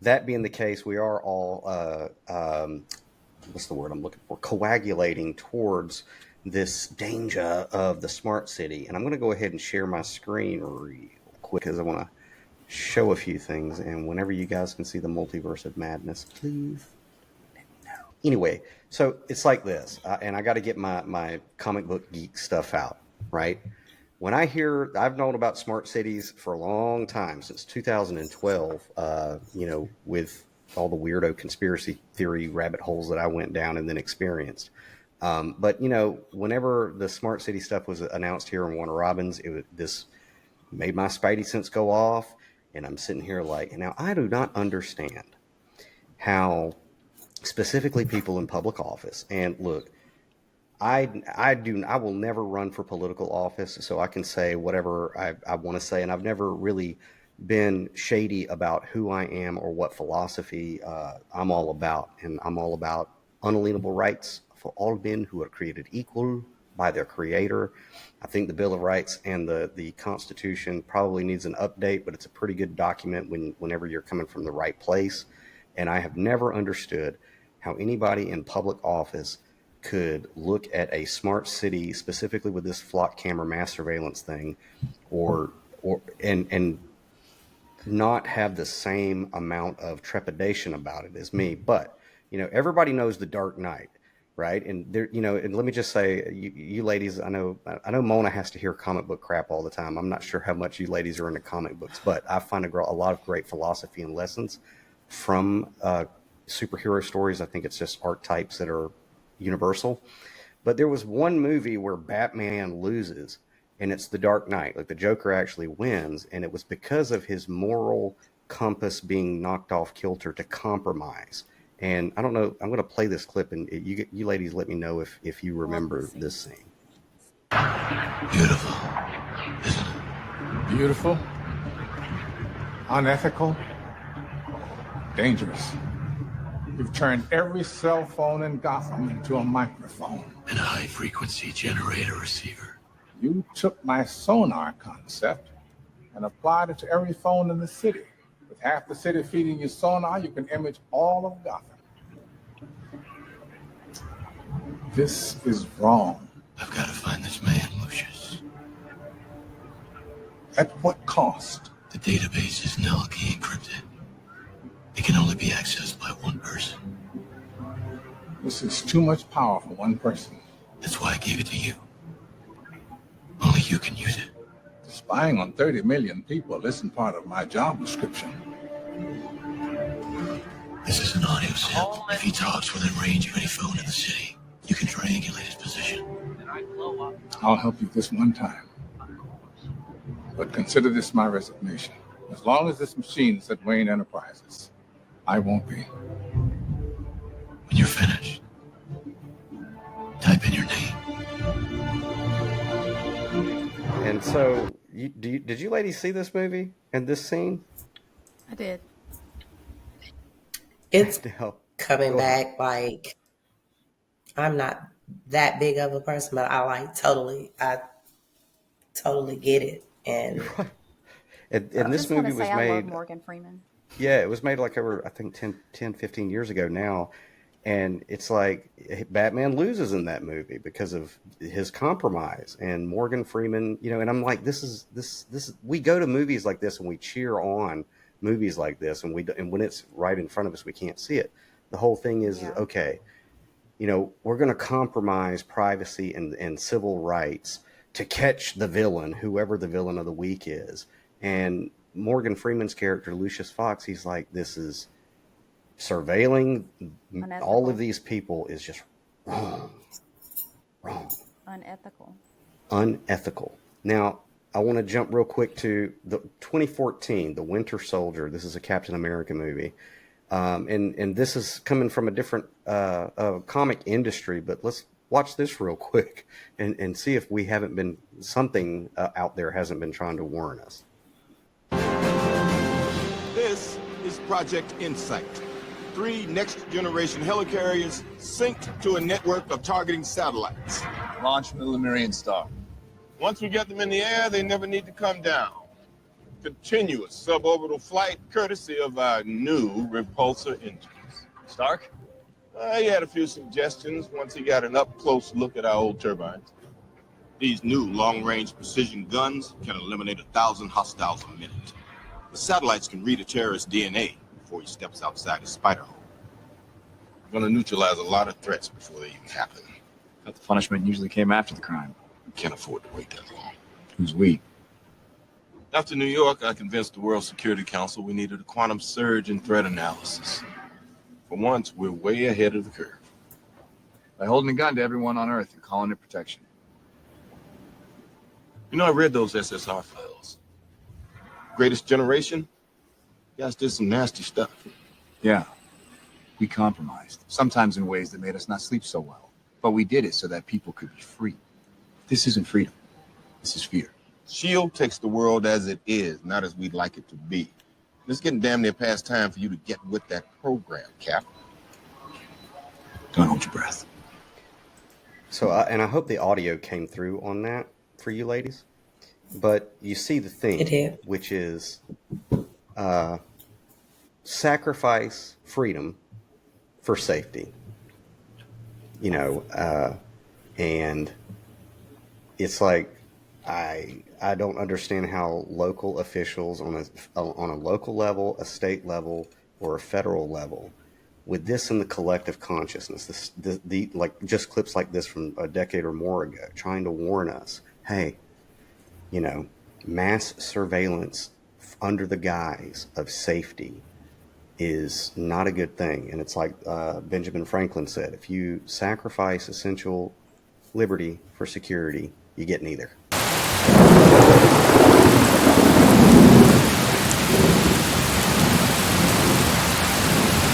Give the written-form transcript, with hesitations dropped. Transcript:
that being the case, we are all, what's the word I'm looking for? Coagulating towards this danger of the smart city. And I'm going to go ahead and share my screen real quick because I want to show a few things. And whenever you guys can see the multiverse of madness, please let me know. Anyway, so it's like this, and I got to get my comic book geek stuff out, right? When I hear, I've known about smart cities for a long time, since 2012, with all the weirdo conspiracy theory rabbit holes that I went down and then experienced. But whenever the smart city stuff was announced here in Warner Robins, this made my spidey sense go off. And I'm sitting here like, now I do not understand how specifically people in public office, and look, I will never run for political office, so I can say whatever I want to say, and I've never really been shady about who I am or what philosophy I'm all about, and I'm all about unalienable rights for all men who are created equal by their creator. I think the Bill of Rights and the Constitution probably needs an update, but it's a pretty good document whenever you're coming from the right place. And I have never understood how anybody in public office could look at a smart city, specifically with this flock camera mass surveillance thing, and not have the same amount of trepidation about it as me. But everybody knows The Dark Knight, right? And there, and let me just say, you ladies, I know Mona has to hear comic book crap all the time. I'm not sure how much you ladies are into comic books, but I find a lot of great philosophy and lessons from superhero stories. I think it's just archetypes that are universal. But there was one movie where Batman loses, and it's The Dark Knight. Like, the Joker actually wins, and it was because of his moral compass being knocked off kilter to compromise. And I don't know, I'm going to play this clip, and you ladies let me know if you remember this scene. Beautiful, isn't it? Beautiful, unethical, dangerous. You've turned every cell phone in Gotham into a microphone. And a high-frequency generator receiver. You took my sonar concept and applied it to every phone in the city. With half the city feeding you sonar, you can image all of Gotham. This is wrong. I've got to find this man, Lucius. At what cost? The database is null key encrypted. It can only be accessed by one person. This is too much power for one person. That's why I gave it to you. Only you can use it. Spying on 30 million people isn't part of my job description. This is an audio sample. If he talks within range of any phone in the city, you can triangulate his position. I'll help you this one time. But consider this my resignation. As long as this machine is at Wayne Enterprises, I won't be. When you're finished, type in your name. And so, did you ladies see this movie and this scene? I did. It's coming back. Like, I'm not that big of a person, but I totally get it. And this movie was made. I love Morgan Freeman. Yeah, it was made like over, I think, 10, 15 years ago now. And it's like Batman loses in that movie because of his compromise, and Morgan Freeman, and I'm like, this is we go to movies like this and we cheer on movies like this, and when it's right in front of us, we can't see it. The whole thing is, okay, we're going to compromise privacy and civil rights to catch the villain, whoever the villain of the week is. And Morgan Freeman's character, Lucius Fox, he's like, this is surveilling unethical. All of these people is just wrong. Unethical. Now, I want to jump real quick to the 2014, The Winter Soldier. This is a Captain America movie. And this is coming from a different comic industry, but let's watch this real quick and see if we haven't been, something out there hasn't been trying to warn us. This is Project Insight. 3 next-generation helicarriers synced to a network of targeting satellites. Launch from the Lemurian star. Once we get them in the air, they never need to come down. continuous suborbital flight courtesy of our new repulsor engines. Stark? He had a few suggestions once he got an up-close look at our old turbines. These new long-range precision guns can eliminate 1,000 hostiles a minute. The satellites can read a terrorist's DNA before he steps outside his spider hole. We're going to neutralize a lot of threats before they even happen. Thought the punishment usually came after the crime. We can't afford to wait that long. Who's we? After New York, I convinced the World Security Council we needed a quantum surge in threat analysis. For once, we're way ahead of the curve. By holding a gun to everyone on Earth and calling it protection. You know, I read those SSR files. Greatest Generation? You guys did some nasty stuff. Yeah. We compromised, sometimes in ways that made us not sleep so well. But we did it so that people could be free. This isn't freedom. This is fear. SHIELD takes the world as it is, not as we'd like it to be. It's getting damn near past time for you to get with that program, Cap. Don't hold your breath. So, and I hope the audio came through on that for you ladies. But you see the thing, It did. which is sacrifice freedom for safety. You know, and it's like I don't understand how local officials on a local level, a state level, or a federal level, with this in the collective consciousness, the like just clips like this from a decade or more ago, trying to warn us, hey, you know, mass surveillance under the guise of safety is not a good thing. And it's like Benjamin Franklin said, if you sacrifice essential liberty for security, you get neither.